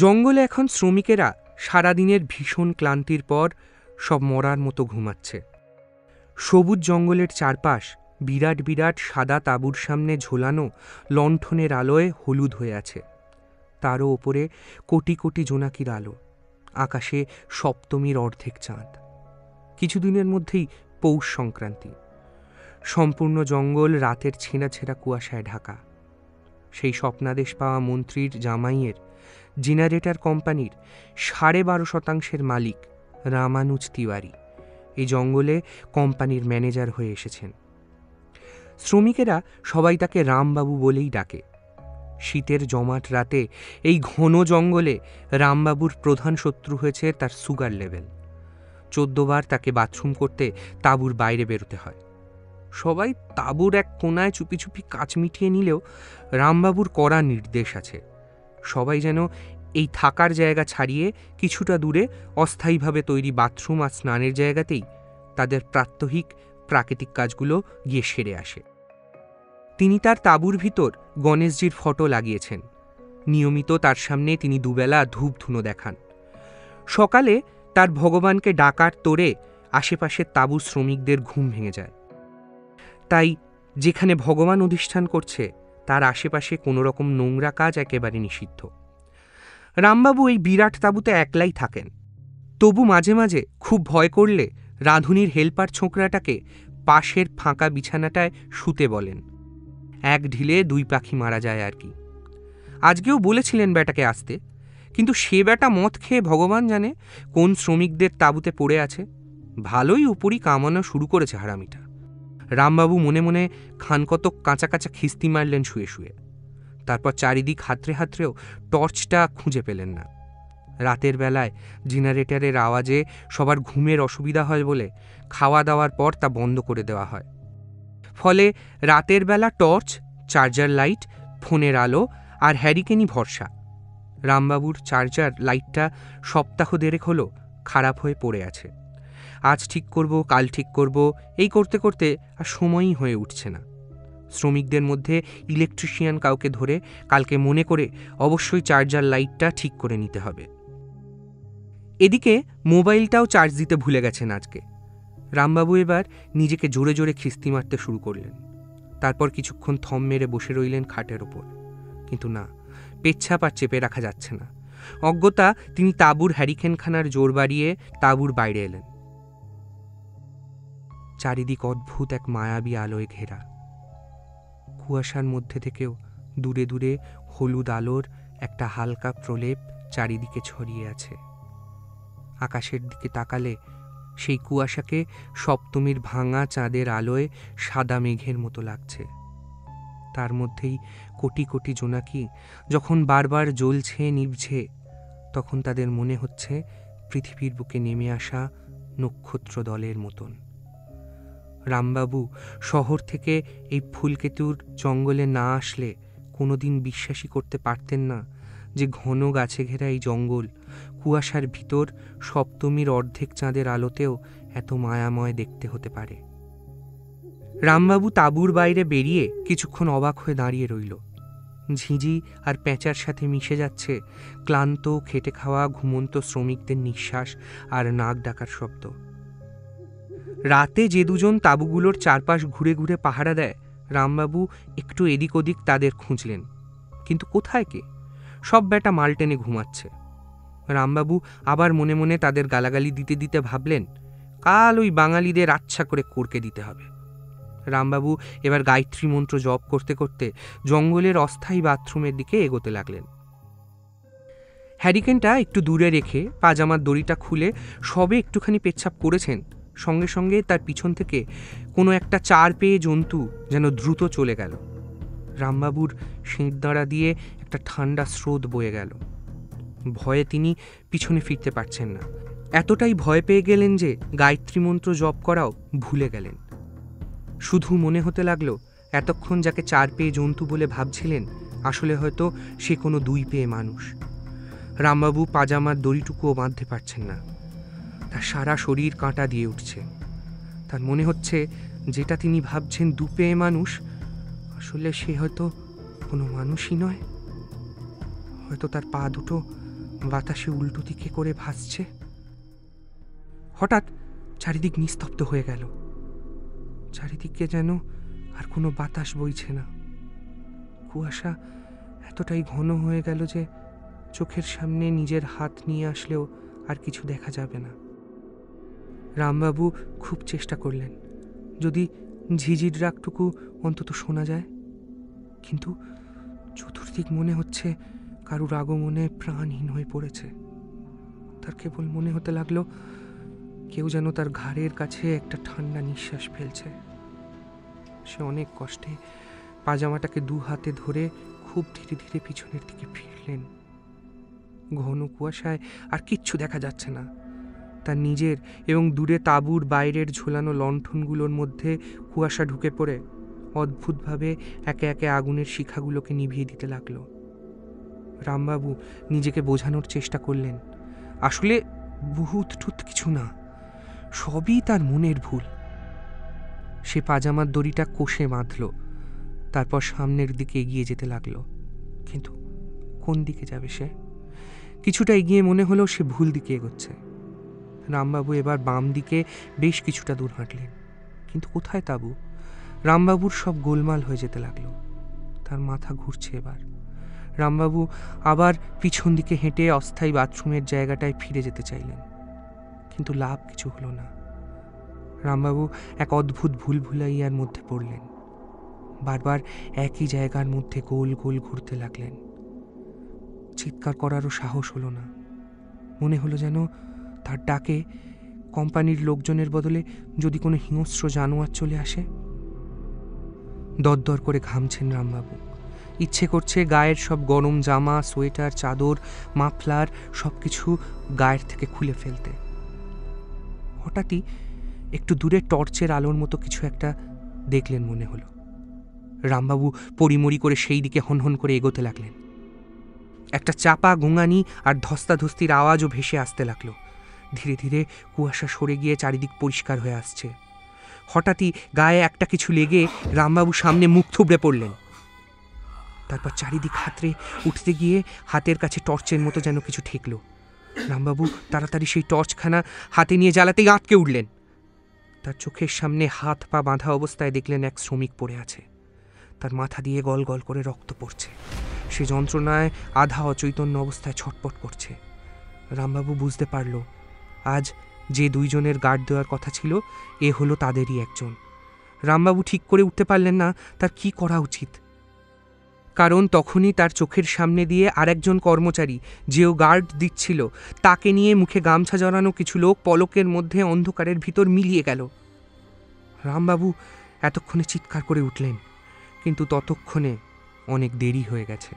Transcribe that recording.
জঙ্গলে এখন শ্রমিকেরা সারাদিনের ভীষণ ক্লান্তির পর সব মরার মতো ঘুমাচ্ছে। সবুজ জঙ্গলের চারপাশ বিরাট বিরাট সাদা তাঁবুর সামনে ঝোলানো লণ্ঠনের আলোয় হলুদ হয়ে আছে। তারও ওপরে কোটি কোটি জোনাকির আলো, আকাশে সপ্তমীর অর্ধেক চাঁদ। কিছুদিনের মধ্যেই পৌষ সংক্রান্তি। সম্পূর্ণ জঙ্গল রাতের ছেঁড়া ছেঁড়া কুয়াশায় ঢাকা। সেই স্বপ্নাদেশ পাওয়া মন্ত্রীর জামাইয়ের জেনারেটর কোম্পানির 12.5% মালিক রামানুজ তিওয়ারি এই জঙ্গলে কোম্পানির ম্যানেজার হয়ে এসেছেন। শ্রমিকেরা সবাই তাকে রামবাবু বলেই ডাকে। শীতের জমাট রাতে এই ঘন জঙ্গলে রামবাবুর প্রধান শত্রু হয়েছে তার সুগার লেভেল। 14 বার তাকে বাথরুম করতে তাঁবুর বাইরে বেরোতে হয়। সবাই তাঁবুর এক কোনায় চুপি চুপি কাচ মিটিয়ে নিলেও রামবাবুর কড়া নির্দেশ আছে, সবাই যেন এই থাকার জায়গা ছাড়িয়ে কিছুটা দূরে অস্থায়ীভাবে তৈরি বাথরুম আর স্নানের জায়গাতেই তাদের প্রাত্যহিক প্রাকৃতিক কাজগুলো গিয়ে সেরে আসে। তিনি তার তাঁবুর ভিতর গণেশজির ফটো লাগিয়েছেন। নিয়মিত তার সামনে তিনি দুবেলা ধূপ ধুনো দেখান। সকালে তার ভগবানকে ডাকার তোড়ে আশেপাশের তাঁবুর শ্রমিকদের ঘুম ভেঙে যায়। তাই যেখানে ভগবান অধিষ্ঠান করছে তার আশেপাশে কোনো রকম নোংরা কাজ একেবারে নিষিদ্ধ। রামবাবু এই বিরাট তাঁবুতে একলাই থাকেন। তবু মাঝে মাঝে খুব ভয় করলে রাঁধুনির হেল্পার ছোকরাটাকে পাশের ফাঁকা বিছানাটায় শুতে বলেন। এক ঢিলে 2 পাখি মারা যায় আর কি। আজকেও বলেছিলেন বেটাকে আসতে, কিন্তু সে বেটা মদ খেয়ে ভগবান জানে কোন শ্রমিকদের তাঁবুতে পড়ে আছে। ভালোই উপরই কামানো শুরু করেছে হারামিটা। রামবাবু মনে মনে খানকতক কাঁচা কাঁচা খিস্তি মারলেন শুয়ে শুয়ে। তারপর চারিদিক হাতড়ে হাতড়েও টর্চটা খুঁজে পেলেন না। রাতের বেলায় জেনারেটরের আওয়াজে সবার ঘুমের অসুবিধা হয় বলে খাওয়া দাওয়ার পর তা বন্ধ করে দেওয়া হয়। ফলে রাতের বেলা টর্চ, চার্জার লাইট, ফোনের আলো আর হ্যারিকেনই ভরসা। রামবাবুর চার্জার লাইটটা সপ্তাহ 1.5 হলো খারাপ হয়ে পড়ে আছে। আজ ঠিক করব, কাল ঠিক করব, এই করতে করতে আর সময়ই হয়ে উঠছে না। শ্রমিকদের মধ্যে ইলেকট্রিশিয়ান কাউকে ধরে কালকে মনে করে অবশ্যই চার্জার লাইটটা ঠিক করে নিতে হবে। এদিকে মোবাইলটাও চার্জ দিতে ভুলে গেছেন আজকে। রামবাবু এবার নিজেকে জোরে জোরে খিস্তি মারতে শুরু করলেন। তারপর কিছুক্ষণ থম মেরে বসে রইলেন খাটের ওপর। কিন্তু না, পেচ্ছাপ আর চেপে রাখা যাচ্ছে না। অজ্ঞতা তিনি তাঁবুর হ্যারিকেনখানার জোর বাড়িয়ে তাঁবুর বাইরে এলেন। চারিদিক অদ্ভুত এক মায়াবী আলোয় ঘেরা। কুয়াশার মধ্যে থেকেও দূরে দূরে হলুদ আলোর একটা হালকা প্রলেপ চারিদিকে ছড়িয়ে আছে। আকাশের দিকে তাকালে সেই কুয়াশাকে সপ্তমীর ভাঙা চাঁদের আলোয় সাদা মেঘের মতো লাগছে। তার মধ্যেই কোটি কোটি জোনাকি যখন বারবার জ্বলছে নিভছে, তখন তাদের মনে হচ্ছে পৃথিবীর বুকে নেমে আসা নক্ষত্র দলের মতন। রামবাবু শহর থেকে এই ফুলকেতুর জঙ্গলে না আসলে কোনোদিন বিশ্বাসই করতে পারতেন না যে ঘন গাছে ঘেরা এই জঙ্গল কুয়াশার ভিতর সপ্তমীর অর্ধেক চাঁদের আলোতেও এত মায়াময় দেখতে হতে পারে। রামবাবু তাঁবুর বাইরে বেরিয়ে কিছুক্ষণ অবাক হয়ে দাঁড়িয়ে রইল। ঝিঁঝি আর প্যাঁচার সাথে মিশে যাচ্ছে ক্লান্ত খেটে খাওয়া ঘুমন্ত শ্রমিকদের নিঃশ্বাস আর নাক ডাকার শব্দ। রাতে যে দুজন তাঁবুগুলোর চারপাশ ঘুরে ঘুরে পাহারা দেয়, রামবাবু একটু এদিক ওদিক তাদের খুঁজলেন, কিন্তু কোথায় কে? সব বেটা মাল টেনে ঘুমাচ্ছে। রামবাবু আবার মনে মনে তাদের গালাগালি দিতে দিতে ভাবলেন, কাল ওই বাঙালিদের আচ্ছা করে করকে দিতে হবে। রামবাবু এবার গায়ত্রী মন্ত্র জপ করতে করতে জঙ্গলের অস্থায়ী বাথরুমের দিকে এগোতে লাগলেন। হ্যারিকেনটা একটু দূরে রেখে পাজামার দড়িটা খুলে সবে একটুখানি পেচ্ছাপ করেছেন, সঙ্গে সঙ্গে তার পিছন থেকে কোনো একটা 4 পেয়ে জন্তু যেন দ্রুত চলে গেল। রামবাবুর শিরদাঁড়া দিয়ে একটা ঠান্ডা স্রোত বয়ে গেল। ভয়ে তিনি পিছনে ফিরতে পারছেন না। এতটাই ভয় পেয়ে গেলেন যে গায়ত্রী মন্ত্র জপ করাও ভুলে গেলেন। শুধু মনে হতে লাগলো এতক্ষণ যাকে 4 পেয়ে জন্তু বলে ভাবছিলেন আসলে হয়তো সে কোনো 2 পেয়ে মানুষ। রামবাবু পাজামার দড়িটুকুও বাঁধতে পারছেন না। তার সারা শরীর কাঁটা দিয়ে উঠছে। তার মনে হচ্ছে যেটা তিনি ভাবছেন 2 পেয়ে মানুষ, আসলে সে হয়তো কোনো মানুষই নয়। হয়তো তার পা দুটো বাতাসে উল্টো দিকে করে ভাসছে। হঠাৎ চারিদিক নিস্তব্ধ হয়ে গেল। চারিদিকে যেন আর কোনো বাতাস বইছে না। কুয়াশা এতটাই ঘন হয়ে গেল যে চোখের সামনে নিজের হাত নিয়ে আসলেও আর কিছু দেখা যাবে না। রামবাবু খুব চেষ্টা করলেন যদি ঝিঝির রাগটুকু অন্তত শোনা যায়, কিন্তু চতুর্দিক মনে হচ্ছে কারুর আগমনে প্রাণহীন হয়ে পড়েছে। তার কেবল মনে হতে লাগলো কেউ যেন তার ঘাড়ের কাছে একটা ঠান্ডা নিঃশ্বাস ফেলছে। সে অনেক কষ্টে পাজামাটাকে দু হাতে ধরে খুব ধীরে ধীরে পিছনের দিকে ফিরলেন। ঘন কুয়াশায় আর কিচ্ছু দেখা যাচ্ছে না। তার নিজের এবং দূরে তাঁবুর বাইরের ঝোলানো লণ্ঠনগুলোর মধ্যে কুয়াশা ঢুকে পড়ে অদ্ভুতভাবে একে একে আগুনের শিখাগুলোকে নিভিয়ে দিতে লাগলো। রামবাবু নিজেকে বোঝানোর চেষ্টা করলেন আসলে ভূত টুত কিছু না, সবই তার মনের ভুল। সে পাজামার দড়িটা কষে বাঁধল, তারপর সামনের দিকে এগিয়ে যেতে লাগলো। কিন্তু কোন দিকে যাবে সে? কিছুটা এগিয়ে মনে হলো সে ভুল দিকে এগোচ্ছে। রামবাবু এবার বাম দিকে বেশ কিছুটা দূর হাঁটলেন, কিন্তু কোথায় তাঁবু? রামবাবুর সব গোলমাল হয়ে যেতে লাগলো। তার মাথা ঘুরছে এবার। রামবাবু আবার পিছন দিকে হেঁটে অস্থায়ী বাথরুমের জায়গাটায় ফিরে যেতে চাইলেন, কিন্তু লাভ কিছু হলো না। রামবাবু এক অদ্ভুত ভুলভুলাইয়ার মধ্যে পড়লেন। বারবার একই জায়গার মধ্যে গোল গোল ঘুরতে লাগলেন। চিৎকার করারও সাহস হলো না। মনে হলো যেন তার ডাকে কোম্পানির লোকজনের বদলে যদি কোনো হিংস্র জানোয়ার চলে আসে। দরদর করে ঘামছেন রামবাবু। ইচ্ছে করছে গায়ের সব গরম জামা, সোয়েটার, চাদর, মাফলার সব কিছু গায়ের থেকে খুলে ফেলতে। হঠাৎই একটু দূরে টর্চের আলোর মতো কিছু একটা দেখলেন মনে হলো। রামবাবু পরিমরি করে সেই দিকে হনহন করে এগোতে লাগলেন। একটা চাপা গোঙানি আর ধস্তাধস্তির আওয়াজও ভেসে আসতে লাগলো। ধীরে ধীরে কুয়াশা সরে গিয়ে চারিদিক পরিষ্কার হয়ে আসছে। হঠাৎই গায়ে একটা কিছু লেগে রামবাবু সামনে মুখ থুবড়ে পড়লেন। তারপর চারিদিক হাতড়ে উঠতে গিয়ে হাতের কাছে টর্চের মতো যেন কিছু ঠেকল। রামবাবু তাড়াতাড়ি সেই টর্চখানা হাতে নিয়ে জ্বালাতেই আটকে উঠলেন। তার চোখের সামনে হাত পা বাঁধা অবস্থায় দেখলেন এক শ্রমিক পড়ে আছে। তার মাথা দিয়ে গল গল করে রক্ত পড়ছে। সে যন্ত্রণায় আধা অচৈতন্য অবস্থায় ছটপট করছে। রামবাবু বুঝতে পারল আজ যে দুইজনের গার্ড দেওয়ার কথা ছিল এ হলো তাদেরই একজন। রামবাবু ঠিক করে উঠতে পারলেন না তার কি করা উচিত, কারণ তখনই তার চোখের সামনে দিয়ে আরেকজন কর্মচারী যেও গার্ড দিচ্ছিল তাকে নিয়ে মুখে গামছা জড়ানো কিছু লোক পলকের মধ্যে অন্ধকারের ভিতর মিলিয়ে গেল। রামবাবু এতক্ষণে চিৎকার করে উঠলেন, কিন্তু ততক্ষণে অনেক দেরি হয়ে গেছে।